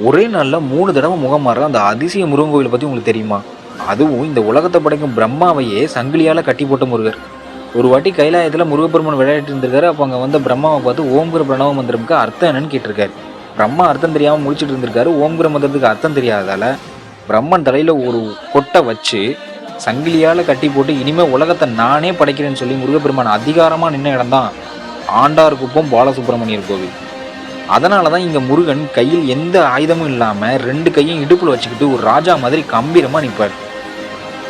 ஒரே நாளில் 3 தடவை முகம் மாறுற அந்த அதிசய முருகன் கோவிலை பற்றி உங்களுக்கு தெரியுமா? அதுவும் இந்த உலகத்தை படைக்கும் பிரம்மாவையே சங்கிலியால் கட்டி போட்ட முருகர். ஒரு வாட்டி கைலாயத்தில் முருகப்பெருமான் விளையாட்டு இருந்திருக்காரு. அப்போ அங்கே வந்த பிரம்மாவை பார்த்து ஓம்கிற பிரணவ மந்திரமுக்கு அர்த்தம் என்னன்னு கேட்டிருக்காரு. பிரம்மா அர்த்தம் தெரியாமல் முடிச்சுட்டு இருந்திருக்காரு. ஓம்கிற மந்திரத்துக்கு அர்த்தம் தெரியாததால பிரம்மன் தலையில் ஒரு கொட்டை வச்சு சங்கிலியால் கட்டி போட்டு இனிமேல் உலகத்தை நானே படைக்கிறேன்னு சொல்லி முருகப்பெருமான் அதிகாரமாக நின்ன இடம் தான் ஆண்டார் குப்பம் பாலசுப்ரமணியர் கோவில். அதனால தான் இங்கே முருகன் கையில் எந்த ஆயுதமும் இல்லாமல் 2 கையும் இடுப்பில் வச்சுக்கிட்டு ஒரு ராஜா மாதிரி கம்பீரமாக நிற்பார்.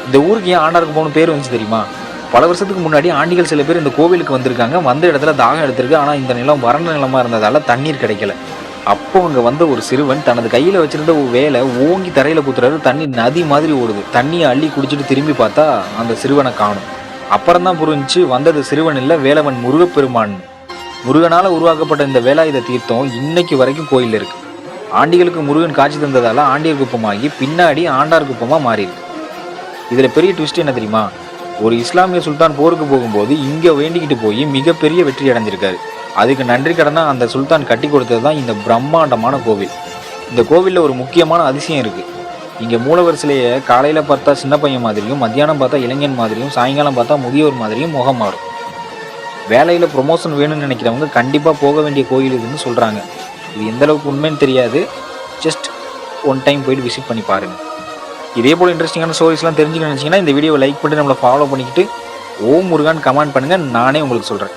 இந்த ஊருக்கு ஏன் ஆண்டாருக்கு போகணும் பேர் வந்துச்சு தெரியுமா? பல வருஷத்துக்கு முன்னாடி ஆண்டிகள் சில பேர் இந்த கோவிலுக்கு வந்திருக்காங்க. வந்த இடத்துல தாகம் எடுத்திருக்கு. ஆனால் இந்த நிலம் வறண்ட நிலமாக இருந்ததால் தண்ணீர் கிடைக்கல. அப்போ அங்கே வந்த ஒரு சிறுவன் தனது கையில் வச்சிருந்த ஒரு வேலை ஓங்கி தரையில் குத்துறாரு. தண்ணி நதி மாதிரி ஓடுது. தண்ணியை அள்ளி குடிச்சிட்டு திரும்பி பார்த்தா அந்த சிறுவனை காணும். அப்புறம் தான் புரிஞ்சிச்சு வந்தது சிறுவன் இல்லை, வேலவன் முருகப்பெருமான். முருகனால் உருவாக்கப்பட்ட இந்த வேலாயுத தீர்த்தம் இன்னைக்கு வரைக்கும் கோயில் இருக்கு. ஆண்டிகளுக்கு முருகன் காட்சி தந்ததால ஆண்டியர் குப்பமாகி பின்னாடி ஆண்டார் குப்பமாக மாறியிருக்கு. இதில் பெரிய ட்விஸ்ட் என்ன தெரியுமா? ஒரு இஸ்லாமிய சுல்தான் போருக்கு போகும்போது இங்கே வேண்டிக்கிட்டு போய் மிகப்பெரிய வெற்றி அடைஞ்சிருக்காரு. அதுக்கு நன்றி கடனா அந்த சுல்தான் கட்டி கொடுத்தது தான் இந்த பிரம்மாண்டமான கோவில். இந்த கோவிலில் ஒரு முக்கியமான அதிசயம் இருக்குது. இங்கே மூலவர் சிலையை காலையில் பார்த்தா சின்ன பையன் மாதிரியும், மத்தியானம் பார்த்தா இளைஞன் மாதிரியும், சாயங்காலம் பார்த்தா முதியோர் மாதிரியும் முகம் மாறும். வேலையில் ப்ரொமோஷன் வேணும்னு நினைக்கிறவங்க கண்டிப்பாக போக வேண்டிய கோயில் இதுன்னு சொல்கிறாங்க. இது எந்த அளவுக்கு உண்மைன்னு தெரியாது. ஜஸ்ட் ஒன் டைம் போயிட்டு விசிட் பண்ணி பாருங்கள். இதே போல் இன்ட்ரெஸ்டிங்கான ஸ்டோரிஸ்லாம் தெரிஞ்சுக்கணும்னு நினச்சிங்கன்னா இந்த வீடியோவை லைக் பண்ணிட்டு நம்மளை ஃபாலோ பண்ணிக்கிட்டு ஓம் முருகான்னு கமெண்ட் பண்ணுங்கள். நானே உங்களுக்கு சொல்கிறேன்.